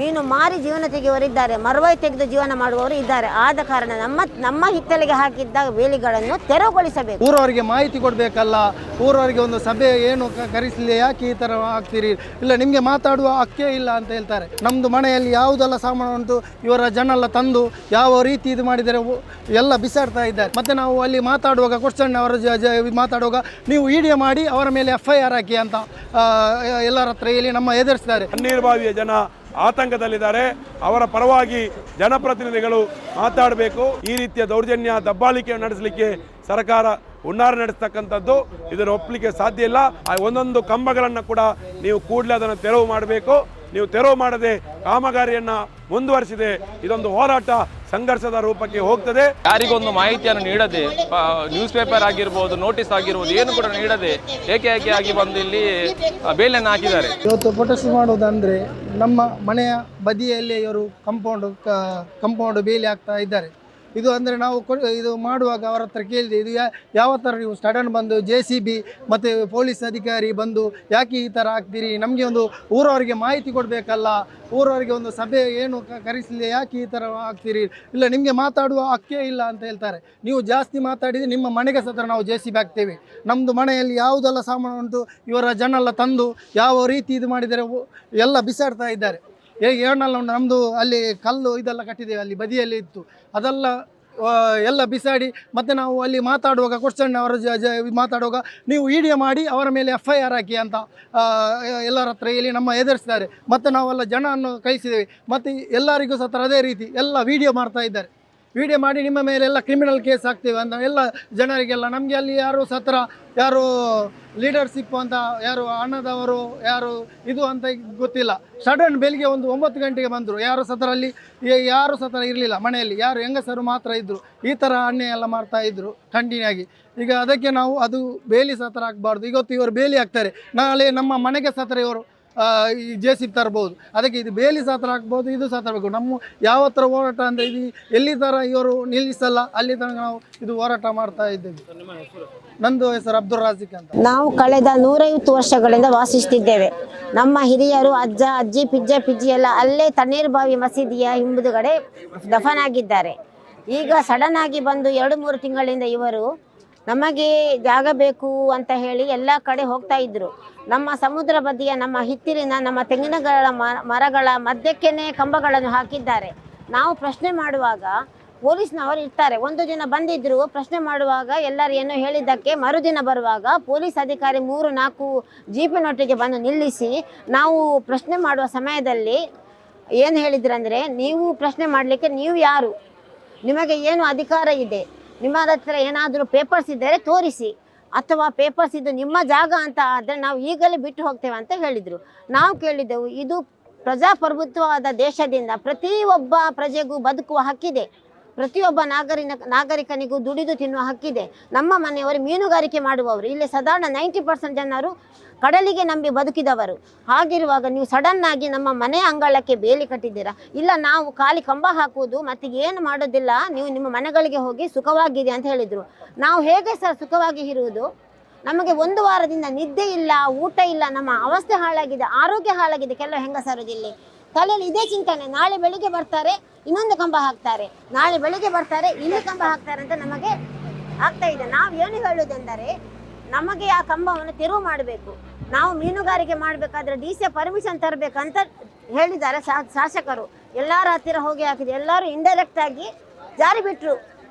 ಮೀನು ಮಾರಿ ಜೀವನ ತೆಗೆಯುವವರಿದ್ದಾರೆ, ಮರವೈ ತೆಗೆದು ಜೀವನ ಮಾಡುವವರು ಇದ್ದಾರೆ. ಆದ ಕಾರಣ ನಮ್ಮ ಹಿತ್ತಲಿಗೆ ಹಾಕಿದ್ದ ಬೇಲಿಗಳನ್ನು ತೆರವುಗೊಳಿಸಬೇಕು. ಊರವರಿಗೆ ಮಾಹಿತಿ ಕೊಡಬೇಕಲ್ಲ, ಊರವರಿಗೆ ಒಂದು ಸಭೆ ಏನು ಕರೆಸಲಿ, ಯಾಕೆ ಈ ಥರ ಆಗ್ತೀರಿ, ಇಲ್ಲ ನಿಮಗೆ ಮಾತಾಡುವ ಹಕ್ಕೇ ಇಲ್ಲ ಅಂತ ಹೇಳ್ತಾರೆ. ನಮ್ಮದು ಮನೆಯಲ್ಲಿ ಯಾವುದೆಲ್ಲ ಸಾಮಾನು ಉಂಟು ಇವರ ಜನ ಎಲ್ಲ ತಂದು ಯಾವ ರೀತಿ ಇದು ಮಾಡಿದರೆ ಎಲ್ಲ ಬಿಸಾಡ್ತಾ ಇದ್ದಾರೆ. ಮತ್ತು ನಾವು ಅಲ್ಲಿ ಮಾತಾಡುವಾಗ ಕ್ವಶನ್ ಅವರ ಮಾತಾಡುವಾಗ ನೀವು ವಿಡಿಯೋ ಮಾಡಿ ಅವರ ಮೇಲೆ FIR ಹಾಕಿ ಅಂತ ಎಲ್ಲರ ಹತ್ರ ಇಲ್ಲಿ ನಮ್ಮ ಎದುರಿಸ್ತಾರೆ. ತಣ್ಣೀರ್ಬಾವಿಯ ಜನ ಆತಂಕದಲ್ಲಿದ್ದಾರೆ. ಅವರ ಪರವಾಗಿ ಜನಪ್ರತಿನಿಧಿಗಳು ಮಾತಾಡಬೇಕು. ಈ ರೀತಿಯ ದೌರ್ಜನ್ಯ ದಬ್ಬಾಳಿಕೆ ನಡೆಸಲಿಕ್ಕೆ ಸರ್ಕಾರ ಹುನ್ನಾರ ನಡೆಸ್ತಕ್ಕಂಥದ್ದು ಇದನ್ನು ಒಪ್ಪಲಿಕ್ಕೆ ಸಾಧ್ಯ ಇಲ್ಲ. ಒಂದೊಂದು ಕಂಬಗಳನ್ನು ಕೂಡ ನೀವು ಕೂಡಲೇ ಅದನ್ನು ತೆರವು ಮಾಡಬೇಕು. ನೀವು ತೆರವು ಮಾಡದೆ ಕಾಮಗಾರಿಯನ್ನು ಮುಂದುವರಿಸಿದೆ ಇದೊಂದು ಹೋರಾಟ ಸಂಘರ್ಷದ ರೂಪಕ್ಕೆ ಹೋಗ್ತದೆ. ಯಾರಿಗೊಂದು ಮಾಹಿತಿಯನ್ನು ನೀಡದೆ, ನ್ಯೂಸ್ ಪೇಪರ್ ಆಗಿರ್ಬೋದು, ನೋಟಿಸ್ ಆಗಿರ್ಬೋದು, ಏನು ಕೂಡ ನೀಡದೆ ಏಕೆ ಆಗಿ ಬಂದು ಇಲ್ಲಿ ಬೇಲಿಯನ್ನು ಹಾಕಿದ್ದಾರೆ. ಇವತ್ತು ಪ್ರೊಟೆಸ್ಟ್ ಮಾಡೋದಂದರೆ ನಮ್ಮ ಮನೆಯ ಬದಿಯಲ್ಲಿ ಇವರು ಕಂಪೌಂಡ್ ಬೇಲಿ ಹಾಕ್ತಾ ಇದ್ದಾರೆ. ಇದು ಅಂದರೆ ನಾವು ಇದು ಮಾಡುವಾಗ ಅವರ ಹತ್ರ ಕೇಳಿದೆ, ಇದು ಯಾವ ಥರ ನೀವು ಸಡನ್ ಬಂದು JCB ಮತ್ತು ಪೊಲೀಸ್ ಅಧಿಕಾರಿ ಬಂದು ಯಾಕೆ ಈ ಥರ ಆಗ್ತೀರಿ, ನಮಗೆ ಒಂದು ಊರವರಿಗೆ ಮಾಹಿತಿ ಕೊಡಬೇಕಲ್ಲ, ಊರವರಿಗೆ ಒಂದು ಸಭೆ ಏನು ಕರೆಸಲಿ, ಯಾಕೆ ಈ ಥರ ಆಗ್ತೀರಿ, ಇಲ್ಲ ನಿಮಗೆ ಮಾತಾಡುವ ಹಕ್ಕೇ ಇಲ್ಲ ಅಂತ ಹೇಳ್ತಾರೆ. ನೀವು ಜಾಸ್ತಿ ಮಾತಾಡಿದರೆ ನಿಮ್ಮ ಮನೆಗೆ ಸತ್ರ ನಾವು JCB ಹಾಕ್ತೇವೆ. ನಮ್ಮದು ಮನೆಯಲ್ಲಿ ಯಾವುದೆಲ್ಲ ಸಾಮಾನು ಉಂಟು ಇವರ ಜನ ಎಲ್ಲ ತಂದು ಯಾವ ರೀತಿ ಇದು ಮಾಡಿದರೆ ಎಲ್ಲ ಬಿಸಾಡ್ತಾ ಇದ್ದಾರೆ. ಏನೆಲ್ಲ ಉಂಟು ನಮ್ಮದು ಅಲ್ಲಿ ಕಲ್ಲು ಇದೆಲ್ಲ ಕಟ್ಟಿದ್ದೇವೆ, ಅಲ್ಲಿ ಬದಿಯಲ್ಲಿ ಇತ್ತು, ಅದೆಲ್ಲ ಎಲ್ಲ ಬಿಸಾಡಿ. ಮತ್ತು ನಾವು ಅಲ್ಲಿ ಮಾತಾಡುವಾಗ ಕ್ವಶನ್ ಅವರ ಮಾತಾಡುವಾಗ ನೀವು ವಿಡಿಯೋ ಮಾಡಿ ಅವರ ಮೇಲೆ FIR ಹಾಕಿ ಅಂತ ಎಲ್ಲರ ಹತ್ರ ಇಲ್ಲಿ ನಮ್ಮ ಎದುರಿಸ್ತಾರೆ. ಮತ್ತು ನಾವೆಲ್ಲ ಜನವನ್ನು ಕಳಿಸಿದ್ದೇವೆ. ಮತ್ತು ಎಲ್ಲರಿಗೂ ಸತ್ರ ಅದೇ ರೀತಿ ಎಲ್ಲ ವಿಡಿಯೋ ಮಾಡ್ತಾ ಇದ್ದಾರೆ. ವಿಡಿಯೋ ಮಾಡಿ ನಿಮ್ಮ ಮೇಲೆಲ್ಲ ಕ್ರಿಮಿನಲ್ ಕೇಸ್ ಹಾಕ್ತೇವೆ ಅಂತ ಎಲ್ಲ ಜನರಿಗೆಲ್ಲ. ನಮಗೆ ಅಲ್ಲಿ ಯಾರು ಸತ್ರ, ಯಾರು ಲೀಡರ್ಶಿಪ್ ಅಂತ, ಯಾರು ಹಣದವರು, ಯಾರು ಇದು ಅಂತ ಗೊತ್ತಿಲ್ಲ. ಸಡನ್ ಬೆಳಿಗ್ಗೆ ಒಂದು 9 ಗಂಟೆಗೆ ಬಂದರು. ಯಾರು ಸತ್ರ ಇರಲಿಲ್ಲ ಮನೆಯಲ್ಲಿ, ಯಾರು ಹೆಂಗಸರು ಮಾತ್ರ ಇದ್ದರು. ಈ ಥರ ಅನ್ಯಾಯ ಎಲ್ಲ ಮಾಡ್ತಾಯಿದ್ರು ಕಂಟಿನ್ಯೂ ಆಗಿ. ಈಗ ಅದಕ್ಕೆ ನಾವು ಅದು ಬೇಲಿ ಸತ್ರ ಹಾಕಬಾರ್ದು. ಇವತ್ತು ಇವರು ಬೇಲಿ ಹಾಕ್ತಾರೆ, ನಾಳೆ ನಮ್ಮ ಮನೆಗೆ ಸತ್ರ ಇವರು ಈ JCB ತರ್ಬೋದು. ಅದಕ್ಕೆ ಇದು ಬೇಲಿ ಸತ್ರ ಹಾಕ್ಬೋದು, ಇದು ಸತ್ರ ಬೇಕು. ನಮ್ಮ ಯಾವ ಥರ ಹೋರಾಟ ಅಂದರೆ ಇದು ಎಲ್ಲಿ ಥರ ಇವರು ನಿಲ್ಲಿಸಲ್ಲ ಅಲ್ಲಿ ತನಕ ನಾವು ಇದು ಹೋರಾಟ ಮಾಡ್ತಾ ಇದ್ದೇವೆ. ನಂದು ಹೆಸರು ಅಬ್ದುಲ್ ರಾಜಿಕ್ ಅಂತ. ನಾವು ಕಳೆದ 150 ವರ್ಷಗಳಿಂದ ವಾಸಿಸುತ್ತಿದ್ದೇವೆ. ನಮ್ಮ ಹಿರಿಯರು ಅಜ್ಜ ಅಜ್ಜಿ ಪಿಜ್ಜಿ ಎಲ್ಲ ಅಲ್ಲೇ ತಣ್ಣೀರ್ಬಾವಿ ಮಸೀದಿಯ ಹಿಂಬದಿಗಡೆ ದಫನಾಗಿದ್ದಾರೆ. ಈಗ ಸಡನ್ ಆಗಿ ಬಂದು 2-3 ತಿಂಗಳಿಂದ ಇವರು ನಮಗೆ ಜಾಗ ಬೇಕು ಅಂತ ಹೇಳಿ ಎಲ್ಲ ಕಡೆ ಹೋಗ್ತಾ ಇದ್ರು. ನಮ್ಮ ಸಮುದ್ರ ಬದಿಯ ನಮ್ಮ ಹಿತ್ತಿಲಿನ ನಮ್ಮ ತೆಂಗಿನಗಳ ಮರಗಳ ಮಧ್ಯಕ್ಕೇನೆ ಕಂಬಗಳನ್ನು ಹಾಕಿದ್ದಾರೆ. ನಾವು ಪ್ರಶ್ನೆ ಮಾಡುವಾಗ ಪೊಲೀಸ್ನವರು ಇರ್ತಾರೆ. ಒಂದು ದಿನ ಬಂದಿದ್ರು, ಪ್ರಶ್ನೆ ಮಾಡುವಾಗ ಎಲ್ಲರೂ ಏನೋ ಹೇಳಿದ್ದಕ್ಕೆ ಮರುದಿನ ಬರುವಾಗ ಪೊಲೀಸ್ ಅಧಿಕಾರಿ 3-4 ಜೀಪಿನೊಟ್ಟಿಗೆ ಬಂದು ನಿಲ್ಲಿಸಿ ನಾವು ಪ್ರಶ್ನೆ ಮಾಡುವ ಸಮಯದಲ್ಲಿ ಏನು ಹೇಳಿದ್ರಂದರೆ, ನೀವು ಪ್ರಶ್ನೆ ಮಾಡಲಿಕ್ಕೆ ನೀವು ಯಾರು, ನಿಮಗೆ ಏನು ಅಧಿಕಾರ ಇದೆ, ನಿಮ್ಮ ಹತ್ರ ಏನಾದರೂ ಪೇಪರ್ಸ್ ಇದ್ದರೆ ತೋರಿಸಿ, ಅಥವಾ ಪೇಪರ್ಸ್ ಇದು ನಿಮ್ಮ ಜಾಗ ಅಂತ ಆದರೆ ನಾವು ಈಗಲೇ ಬಿಟ್ಟು ಹೋಗ್ತೇವೆ ಅಂತ ಹೇಳಿದರು. ನಾವು ಕೇಳಿದೆವು, ಇದು ಪ್ರಜಾಪ್ರಭುತ್ವವಾದ ದೇಶದಿಂದ ಪ್ರತಿಯೊಬ್ಬ ಪ್ರಜೆಗೂ ಬದುಕುವ ಹಕ್ಕಿದೆ, ಪ್ರತಿಯೊಬ್ಬ ನಾಗರಿಕನಿಗೂ ದುಡಿದು ತಿನ್ನುವ ಹಕ್ಕಿದೆ. ನಮ್ಮ ಮನೆಯವರು ಮೀನುಗಾರಿಕೆ ಮಾಡುವವರು, ಇಲ್ಲಿ ಸಾಧಾರಣ 90% ಜನರು ಕಡಲಿಗೆ ನಂಬಿ ಬದುಕಿದವರು. ಹಾಗಿರುವಾಗ ನೀವು ಸಡನ್ ಆಗಿ ನಮ್ಮ ಮನೆ ಅಂಗಳಕ್ಕೆ ಬೇಲಿ ಕಟ್ಟಿದ್ದೀರಾ. ಇಲ್ಲ, ನಾವು ಖಾಲಿ ಕಂಬ ಹಾಕುವುದು ಮತ್ತು ಏನು ಮಾಡೋದಿಲ್ಲ, ನೀವು ನಿಮ್ಮ ಮನೆಗಳಿಗೆ ಹೋಗಿ ಸುಖವಾಗಿದೆ ಅಂತ ಹೇಳಿದರು. ನಾವು ಹೇಗೆ ಸರ್ ಸುಖವಾಗಿ ಇರುವುದು? ನಮಗೆ 1 ವಾರದಿಂದ ನಿದ್ದೆ ಇಲ್ಲ, ಊಟ ಇಲ್ಲ, ನಮ್ಮ ಅವಸ್ಥೆ ಹಾಳಾಗಿದೆ, ಆರೋಗ್ಯ ಹಾಳಾಗಿದೆ. ಕೆಲವು ಹೆಂಗಸರದಿಲ್ಲಿ ತಲೆಯಲ್ಲಿ ಇದೇ ಚಿಂತನೆ, ನಾಳೆ ಬೆಳಿಗ್ಗೆ ಬರ್ತಾರೆ ಇನ್ನೊಂದು ಕಂಬ ಹಾಕ್ತಾರೆ, ನಾಳೆ ಬೆಳಿಗ್ಗೆ ಬರ್ತಾರೆ ಇಲ್ಲಿ ಕಂಬ ಹಾಕ್ತಾರೆ ಅಂತ ನಮಗೆ ಆಗ್ತಾ ಇದೆ. ನಾವು ಏನು ಹೇಳುವುದೆಂದರೆ, ನಮಗೆ ಆ ಕಂಬವನ್ನು ತೆರವು ಮಾಡಬೇಕು. ನಾವು ಮೀನುಗಾರಿಕೆ ಮಾಡಬೇಕಾದ್ರೆ DC ಪರ್ಮಿಷನ್ ತರಬೇಕಂತ ಹೇಳಿದ್ದಾರೆ ಶಾಸಕರು. ಎಲ್ಲರ ಹತ್ತಿರ ಹೋಗಿ ಹಾಕಿದೆ, ಎಲ್ಲರೂ ಇಂಡೈರೆಕ್ಟ್ ಆಗಿ ಜಾರಿ ಬಿಟ್ಟರು.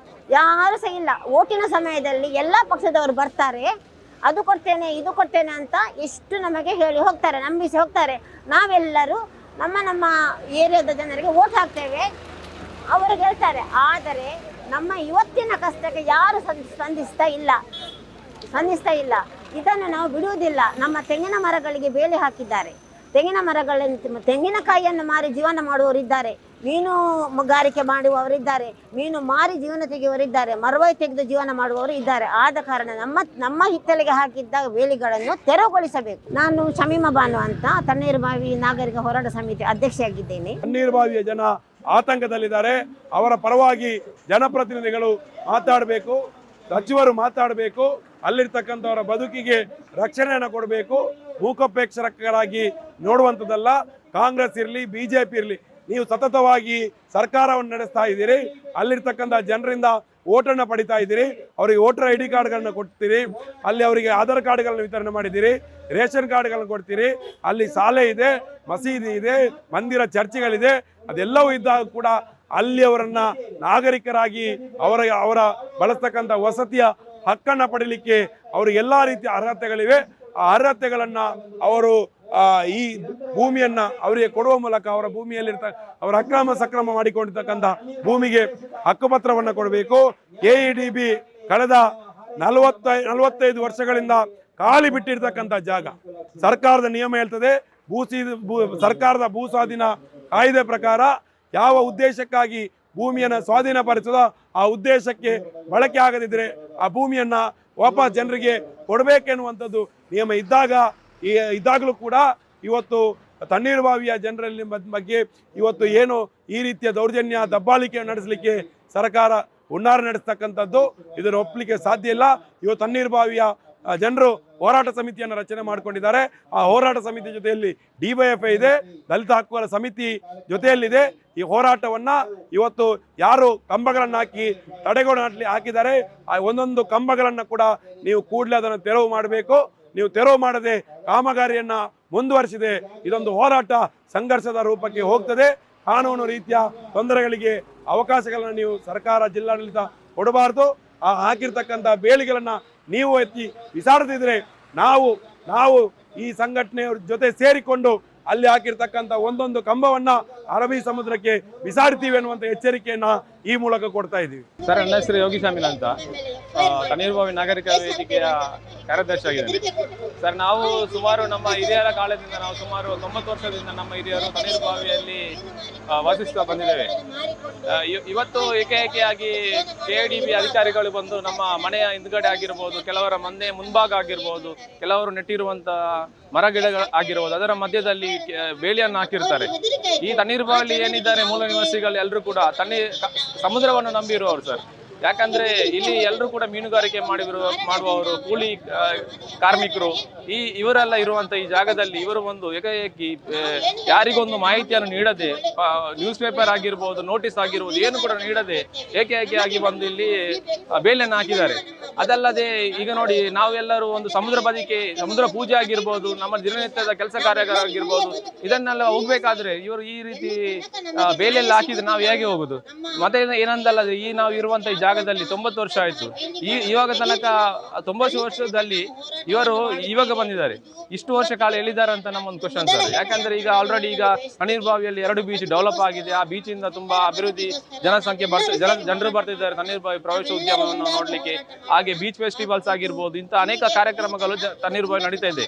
ಯಾರು ಸಹ ಇಲ್ಲ. ಓಟಿನ ಸಮಯದಲ್ಲಿ ಎಲ್ಲ ಪಕ್ಷದವರು ಬರ್ತಾರೆ, ಅದು ಕೊಡ್ತೇನೆ ಇದು ಕೊಡ್ತೇನೆ ಅಂತ ಎಷ್ಟು ನಮಗೆ ಹೇಳಿ ಹೋಗ್ತಾರೆ, ನಂಬಿಸಿ ಹೋಗ್ತಾರೆ. ನಾವೆಲ್ಲರೂ ನಮ್ಮ ಏರಿಯಾದ ಜನರಿಗೆ ಓಟ್ ಹಾಕ್ತೇವೆ, ಅವರು ಹೇಳ್ತಾರೆ. ಆದರೆ ನಮ್ಮ ಇವತ್ತಿನ ಕಷ್ಟಕ್ಕೆ ಯಾರು ಸ್ಪಂದಿಸ್ತಾ ಇಲ್ಲ. ಇದನ್ನು ನಾವು ಬಿಡುವುದಿಲ್ಲ. ನಮ್ಮ ತೆಂಗಿನ ಮರಗಳಿಗೆ ಬೇಲಿ ಹಾಕಿದ್ದಾರೆ. ತೆಂಗಿನಕಾಯಿಯನ್ನು ಮಾರಿ ಜೀವನ ಮಾಡುವವರಿದ್ದಾರೆ, ಮೀನುಗಾರಿಕೆ ಮಾಡುವವರಿದ್ದಾರೆ, ಮೀನು ಮಾರಿ ಜೀವನ ತೆಗೆಯುವವರಿದ್ದಾರೆ, ಮರವೈ ತೆಗೆದು ಜೀವನ ಮಾಡುವವರು ಇದ್ದಾರೆ. ಆದ ಕಾರಣ ನಮ್ಮ ಹಿತ್ತಲಿಗೆ ಹಾಕಿದ್ದ ಬೇಲಿಗಳನ್ನು ತೆರವುಗೊಳಿಸಬೇಕು. ನಾನು ಶಮೀಮಾ ಬಾನು ಅಂತ ತಣ್ಣೀರ್ಬಾವಿ ನಾಗರಿಕ ಹೋರಾಟ ಸಮಿತಿ ಅಧ್ಯಕ್ಷೆಯಾಗಿದ್ದೇನೆ. ತಣ್ಣೀರ್ಬಾವಿಯ ಜನ ಆತಂಕದಲ್ಲಿದ್ದಾರೆ. ಅವರ ಪರವಾಗಿ ಜನಪ್ರತಿನಿಧಿಗಳು ಮಾತಾಡಬೇಕು, ಸಚಿವರು ಮಾತಾಡಬೇಕು. ಅಲ್ಲಿರ್ತಕ್ಕಂಥವರ ಬದುಕಿಗೆ ರಕ್ಷಣೆಯನ್ನು ಕೊಡಬೇಕು. ಮೂಕಪೇಕ್ಷಕರಾಗಿ ನೋಡುವಂಥದ್ದಲ್ಲ. ಕಾಂಗ್ರೆಸ್ ಇರಲಿ BJP ಇರಲಿ, ನೀವು ಸತತವಾಗಿ ಸರ್ಕಾರವನ್ನು ನಡೆಸ್ತಾ ಇದ್ದೀರಿ. ಅಲ್ಲಿರ್ತಕ್ಕಂಥ ಜನರಿಂದ ಓಟನ್ನು ಪಡಿತಾ ಇದ್ದೀರಿ, ಅವರಿಗೆ ವೋಟರ್ ID ಕಾರ್ಡ್ಗಳನ್ನ ಕೊಡ್ತೀರಿ, ಅಲ್ಲಿ ಅವರಿಗೆ ಆಧಾರ್ ಕಾರ್ಡ್ಗಳನ್ನು ವಿತರಣೆ ಮಾಡಿದ್ದೀರಿ, ರೇಷನ್ ಕಾರ್ಡ್ಗಳನ್ನು ಕೊಡ್ತೀರಿ, ಅಲ್ಲಿ ಶಾಲೆ ಇದೆ, ಮಸೀದಿ ಇದೆ, ಮಂದಿರ, ಚರ್ಚ್ಗಳಿದೆ. ಅದೆಲ್ಲವೂ ಇದ್ದಾಗ ಕೂಡ ಅಲ್ಲಿ ಅವರನ್ನ ನಾಗರಿಕರಾಗಿ ಅವರ ಬಳಸ್ತಕ್ಕಂಥ ವಸತಿಯ ಹಕ್ಕನ್ನು ಪಡೀಲಿಕ್ಕೆ ಅವ್ರಿಗೆ ಎಲ್ಲ ರೀತಿಯ ಅರ್ಹತೆಗಳಿವೆ. ಆ ಅರ್ಹತೆಗಳನ್ನು ಅವರು ಈ ಭೂಮಿಯನ್ನ ಅವರಿಗೆ ಕೊಡುವ ಮೂಲಕ ಅವರ ಭೂಮಿಯಲ್ಲಿರ್ತ ಅವರ ಅಕ್ರಮ ಸಕ್ರಮ ಮಾಡಿಕೊಂಡಿರ್ತಕ್ಕಂಥ ಭೂಮಿಗೆ ಹಕ್ಕುಪತ್ರವನ್ನು ಕೊಡಬೇಕು. KEDB ಕಳೆದ 45 ವರ್ಷಗಳಿಂದ ಖಾಲಿ ಬಿಟ್ಟಿರ್ತಕ್ಕಂಥ ಜಾಗ. ಸರ್ಕಾರದ ನಿಯಮ ಹೇಳ್ತದೆ, ಸರ್ಕಾರದ ಭೂ ಸ್ವಾಧೀನ ಕಾಯ್ದೆ ಪ್ರಕಾರ ಯಾವ ಉದ್ದೇಶಕ್ಕಾಗಿ ಭೂಮಿಯನ್ನು ಸ್ವಾಧೀನಪಡಿಸೋದೋ ಆ ಉದ್ದೇಶಕ್ಕೆ ಬಳಕೆ ಆಗದಿದ್ದರೆ ಆ ಭೂಮಿಯನ್ನ ವಾಪಸ್ ಜನರಿಗೆ ಕೊಡಬೇಕೆನ್ನುವಂಥದ್ದು ನಿಯಮ ಇದ್ದಾಗಲೂ ಕೂಡ ಇವತ್ತು ತಣ್ಣೀರುಬಾವಿಯ ಜನರಲ್ಲಿ ಬಗ್ಗೆ ಇವತ್ತು ಏನು ಈ ರೀತಿಯ ದೌರ್ಜನ್ಯ ದಬ್ಬಾಳಿಕೆ ನಡೆಸಲಿಕ್ಕೆ ಸರ್ಕಾರ ಹುನ್ನಾರ ನಡೆಸ್ತಕ್ಕಂಥದ್ದು, ಇದನ್ನು ಒಪ್ಪಲಿಕ್ಕೆ ಸಾಧ್ಯ ಇಲ್ಲ. ಇವತ್ತು ತಣ್ಣೀರುಬಾವಿಯ ಜನರು ಹೋರಾಟ ಸಮಿತಿಯನ್ನು ರಚನೆ ಮಾಡಿಕೊಂಡಿದ್ದಾರೆ. ಆ ಹೋರಾಟ ಸಮಿತಿ ಜೊತೆಯಲ್ಲಿ DYFI ಇದೆ, ದಲಿತ ಹಕ್ಕುಗಳ ಸಮಿತಿ ಜೊತೆಯಲ್ಲಿದೆ. ಈ ಹೋರಾಟವನ್ನ ಇವತ್ತು ಯಾರು ಕಂಬಗಳನ್ನು ಹಾಕಿ ತಡೆಗೋಡೆ ಹಾಕಿದ್ದಾರೆ, ಆ ಒಂದೊಂದು ಕಂಬಗಳನ್ನು ಕೂಡ ನೀವು ಕೂಡಲೇ ಅದನ್ನು ತೆರವು ಮಾಡಬೇಕು. ನೀವು ತೆರವು ಮಾಡದೆ ಕಾಮಗಾರಿಯನ್ನ ಮುಂದುವರಿಸಿದೆ ಇದೊಂದು ಹೋರಾಟ ಸಂಘರ್ಷದ ರೂಪಕ್ಕೆ ಹೋಗ್ತದೆ. ಕಾನೂನು ರೀತಿಯ ತೊಂದರೆಗಳಿಗೆ ಅವಕಾಶಗಳನ್ನು ನೀವು ಸರ್ಕಾರ, ಜಿಲ್ಲಾಡಳಿತ ಕೊಡಬಾರ್ದು. ಆ ಹಾಕಿರ್ತಕ್ಕಂಥ ಬೇಲಿಗಳನ್ನ ನೀವು ಎತ್ತಿ ಬಿಸಾಡದಿದ್ರೆ ನಾವು ಈ ಸಂಘಟನೆಯವ್ರ ಜೊತೆ ಸೇರಿಕೊಂಡು ಅಲ್ಲಿ ಹಾಕಿರ್ತಕ್ಕಂಥ ಒಂದೊಂದು ಕಂಬವನ್ನ ಅರಬ್ಬಿ ಸಮುದ್ರಕ್ಕೆ ಬಿಸಾಡ್ತೀವಿ ಅನ್ನುವಂಥ ಎಚ್ಚರಿಕೆಯನ್ನ ಈ ಮೂಲಕ ಕೊಡ್ತಾ ಇದ್ದೀವಿ. ಸರ್, ನನ್ನ ಹೆಸರು ಯೋಗಿಸ್ವಾಮಿ ಅಂತ, ತಣ್ಣೀರುಬಾವಿ ನಾಗರಿಕ ವೇದಿಕೆಯ ಕಾರ್ಯದರ್ಶಿ ಆಗಿದ್ದೇನೆ. ಸರ್, ನಾವು ಸುಮಾರು ನಮ್ಮ ಹಿರಿಯರ ಕಾಲದಿಂದ ನಾವು ಸುಮಾರು 90 ವರ್ಷದಿಂದ ನಮ್ಮ ಹಿರಿಯರು ತಣ್ಣೀರುಬಾವಿಯಲ್ಲಿ ವಾಸಿಸ್ತಾ ಬಂದಿದ್ದೇವೆ. ಇವತ್ತು ಏಕಾಏಕಿಯಾಗಿ KEDB ಅಧಿಕಾರಿಗಳು ಬಂದು ನಮ್ಮ ಮನೆಯ ಹಿಂದ್ಗಡೆ ಆಗಿರ್ಬೋದು, ಕೆಲವರ ಮನೆ ಮುಂಭಾಗ ಆಗಿರ್ಬೋದು, ಕೆಲವರು ನೆಟ್ಟಿರುವಂತ ಮರ ಗಿಡಗಳು ಆಗಿರ್ಬೋದು, ಅದರ ಮಧ್ಯದಲ್ಲಿ ಬೇಲಿಯನ್ನು ಹಾಕಿರ್ತಾರೆ. ಈ ತಣ್ಣೀರುಬಾವಿಯಲ್ಲಿ ಏನಿದ್ದಾರೆ ಮೂಲ ನಿವಾಸಿಗಳು ಎಲ್ಲರೂ ಕೂಡ ಸಮುದ್ರವನ್ನು ನಂಬಿರುವವರು ಸರ್. ಯಾಕಂದ್ರೆ ಇಲ್ಲಿ ಎಲ್ಲರೂ ಕೂಡ ಮೀನುಗಾರಿಕೆ ಮಾಡುವವರು, ಕೂಲಿ ಕಾರ್ಮಿಕರು, ಇವರೆಲ್ಲ ಇರುವಂತ ಈ ಜಾಗದಲ್ಲಿ ಇವರು ಒಂದು ಏಕಾಏಕಿ ಯಾರಿಗೊಂದು ಮಾಹಿತಿಯನ್ನು ನೀಡದೆ, ನ್ಯೂಸ್ ಪೇಪರ್ ಆಗಿರ್ಬೋದು, ನೋಟಿಸ್ ಆಗಿರ್ಬೋದು, ಏನು ಕೂಡ ನೀಡದೆ ಏಕಾಏಕಿಯಾಗಿ ಬಂದು ಇಲ್ಲಿ ಬೇಲಿಯನ್ನು ಹಾಕಿದ್ದಾರೆ. ಅದಲ್ಲದೆ ಈಗ ನೋಡಿ, ನಾವೆಲ್ಲರೂ ಒಂದು ಸಮುದ್ರ ಪೂಜೆ ಆಗಿರ್ಬೋದು, ನಮ್ಮ ದಿನನಿತ್ಯದ ಕೆಲಸ ಕಾರ್ಯಗಳಾಗಿರ್ಬೋದು, ಇದನ್ನೆಲ್ಲ ಹೋಗ್ಬೇಕಾದ್ರೆ ಇವರು ಈ ರೀತಿ ಬೇಲಿಯಲ್ಲಿ ಹಾಕಿದ್ರೆ ನಾವು ಹೇಗೆ ಹೋಗುದು? ಮತ್ತೆ ಏನಂದಲ್ಲದೆ ನಾವು ಇರುವಂತ ಈ ಜಾಗದಲ್ಲಿ 90 ವರ್ಷ ಆಯ್ತು. ಇವಾಗ ತನಕ 90 ವರ್ಷದಲ್ಲಿ ಇವರು ಇವಾಗ ಬಂದಿದ್ದಾರೆ. ಇಷ್ಟು ವರ್ಷ ಕಾಲ ಎಲ್ಲಿದ್ದಾರೆ ಅಂತ ನಮ್ಮೊಂದು ಕ್ವಶನ್ ಸರ್. ಯಾಕಂದ್ರೆ ಈಗ ಆಲ್ರೆಡಿ ಈಗ ತಣ್ಣೀರುಬಾವಿಯಲ್ಲಿ 2 ಬೀಚ್ ಡೆವಲಪ್ ಆಗಿದೆ. ಆ ಬೀಚ್ ಇಂದ ತುಂಬಾ ಅಭಿವೃದ್ಧಿ, ಜನರು ಬರ್ತಿದ್ದಾರೆ ತಣ್ಣೀರುಬಾವಿ ಪ್ರವೇಶ ಉದ್ಯಮವನ್ನು ನೋಡ್ಲಿಕ್ಕೆ. ಹಾಗೆ ಬೀಚ್ ಫೆಸ್ಟಿವಲ್ಸ್ ಆಗಿರ್ಬೋದು, ಇಂಥ ಅನೇಕ ಕಾರ್ಯಕ್ರಮಗಳು ತಣ್ಣೀರುಬಾವಿ ನಡೀತಾ ಇದೆ.